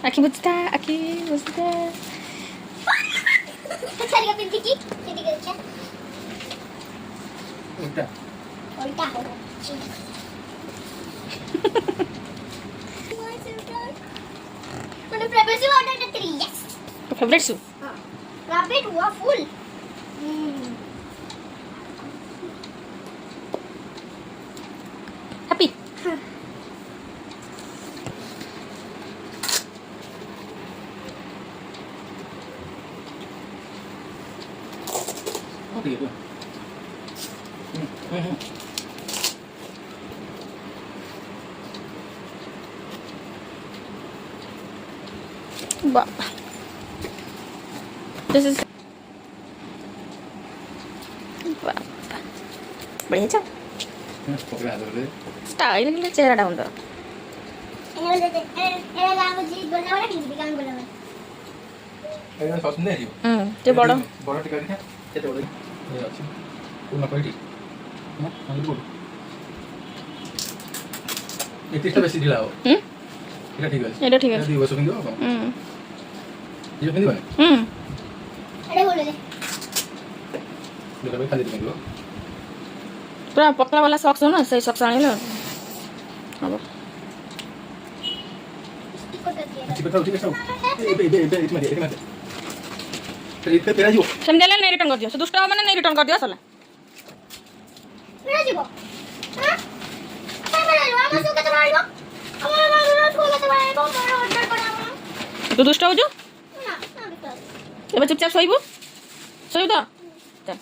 आखि बुझता आखि बुझता चलिए पिंकी की सीधी कर क्या उल्टा उल्टा हो मैंने प्रेपरेशन ऑर्डर कर दी यस तो फेवरेट शू हां रैबिट हुआ फुल हैप्पी ठीक है बाबा दिस इज बढ़िया चल पकड़ा दो स्टाइल चेहरा डाउन दो ए लामुजी गोला वाला किंदी काम गोला वाला एना सॉस नहीं दियो जो बड़ बड़ टिका दिखा केते बड़ ये अछि पूर्ण कोइटी ना हम बोल ये तीसटा बेसी ढिला हो एटा ठीक है एटा ठीक है दी बस पिंदो ये पिंदो बने अरे बोले ले देखो भाई खाली पिंदो पूरा पतला वाला सॉक्स हो ना सही सॉक्स आने लो अब टिको कर दिया ठीक है ठीक है ए इतने फिर इतने तेरा जो समझले नहीं रिटर्न कर दियो से दुष्ट माने नहीं रिटर्न कर दियो सला मेरा जीवो हां काय म्हणालो आम्हाला सुका तर मारलो आम्हाला मारलो ठोला तर मारलो मोर ऑर्डर करा तू दुष्ट हो जो ना ना बिकॉज एबे चुपचाप सोइबो सोइ तो चल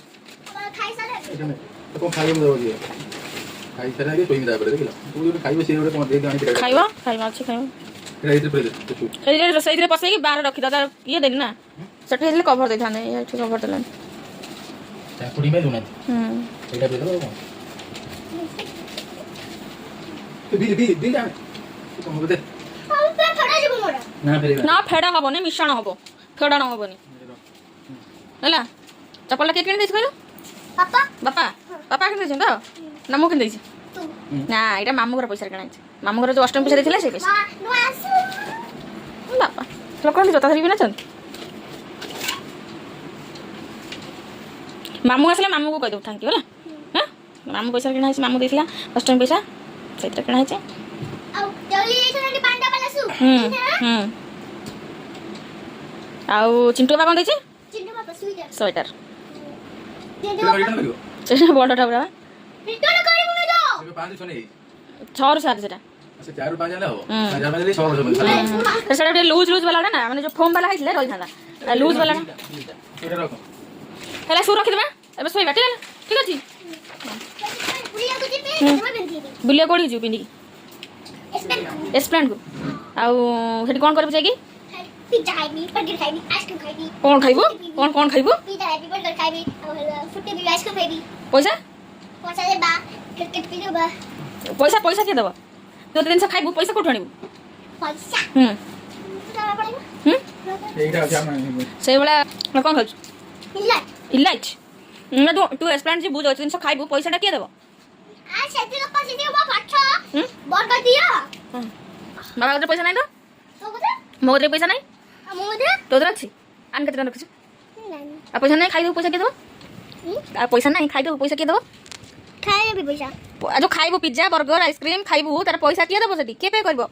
खाई साले तो कौन खाई में दो दिए खाई सारे के कोई में दाबड़े देखला तू जो खाई से ओरे कोन दे गानी पिटा खाइबो अच्छी खाइबो एटा इधर पड़े तो चुप ए रसोई रे पसई के बाहर रखी दादा ये देनी ना सटे हेले कवर दे थाने ये ठीक कवर देलन चाकुड़ी में दोना एटा पे दो कौन बिल जा तो हम दे हम पे खड़ा जीवो मोरा ना फिर ना फेडा हबो ने मिश्रण हबो फेडा न हबो नि हला चपल के किन देछ कहलो पापा बापा बापा किन देछ तो ना मो किन देछ तू ना एटा मामू घर पैसा किना मामू घर जो अष्टमी पैसा देथिला से पैसा नो आसु बापा लोकन जोता धरि बिना चल मामू आसले मामू को कह दो थैंक यू हला हां मामू पैसा किना है मामू देथिला अष्टमी पैसा सहित किना है अब जल्दी ये चले पांडा वाला सु आउ चिंटू बाबा देछि चिन्नु पापा स्वीटर स्वेटर चिन्नु फिर रिटर्न करियो से बड़टा पूरा रिटर्न करिबो न जो ये 5 छने 6 रु 7 सेटा अच्छा 4 5 जाला हो 4 5 ले 6 बजे सेटा लूज वाला ना माने जो फोम वाला हैले रही थाना लूज वाला ना एटा रखो हला सु रखि देबा एबे सोइबा ठीक अछि बुलिया को जी पे मैं बंदी बुलिया कोडी जु पिंडी स्पेन एस्प्लेन को आउ हेडी कोन करबे जागी पिज्जा खाइबी बर्गर खाइबी आइसक्रीम खाइबी कोन खाइबो कोन खाइबो पिज्जा खाइबी बर्गर खाइबी और फुट्टे भी आइसक्रीम खाइबी पैसा पैसा दे बा क्रिकेट पी बा पैसा के दबा तो दिन से खाइबो पैसा कोठो आनिबो पैसा जाना पड़ेगा एटा अच्छा माने से वाला कोन खाइछ इला इलाइच ना तू एस्प्लेन जी बुझो दिन से खाइबो पैसाटा के दबो आ सेती लोग पैसे दियो बा पाछा बर्गर दिया बाबा को पैसा नहीं तो तो बता मोरे पैसा नहीं मोदे तो रखछि आन के रखछि नहीं आ पैसा नहीं खाइ दो पैसा के दबो आ पैसा नहीं खाइ दो पैसा के दबो खाए भी पैसा जो खाइबो पिज्जा बर्गर आइसक्रीम खाइबो तार पैसा के दबो सेठी के पे करबो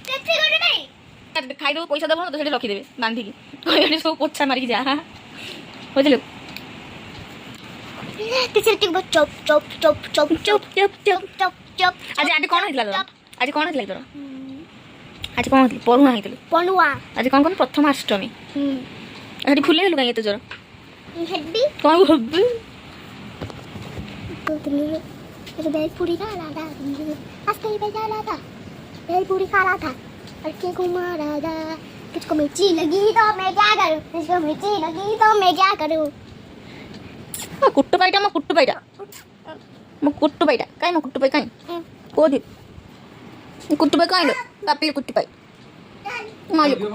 केते गोटे नहीं खाइ दो पैसा दबो तो सेठी रखि देबे बांधी की कोई सब पोछा मारी जा बुझलो टीचर टिक बस चप चप चप चप चप चप चप चप चप आज आज कोन हितला तो आज कोन हितला तो आज कोन हितला परुआ हितला पनुआ आज कोन कोन प्रथम अष्टमी अरे फुले हेलु काई तो जरा हेडी कोन हब्बे तो तुमने ये बेल पूरी खा रहा था आज कहीं पे जा रहा था बेल पूरी खा रहा था और के घुमा रहा था किसको मिर्ची लगी तो मैं क्या करूं किसको मिर्ची लगी तो मैं क्या करूं कुट्टू पाइटा म कुट्टू पाइटा काई म कुट्टू पाइ काई कोदि कुट्टू पाइ काई लो कापी कुट्टू पाइ मायो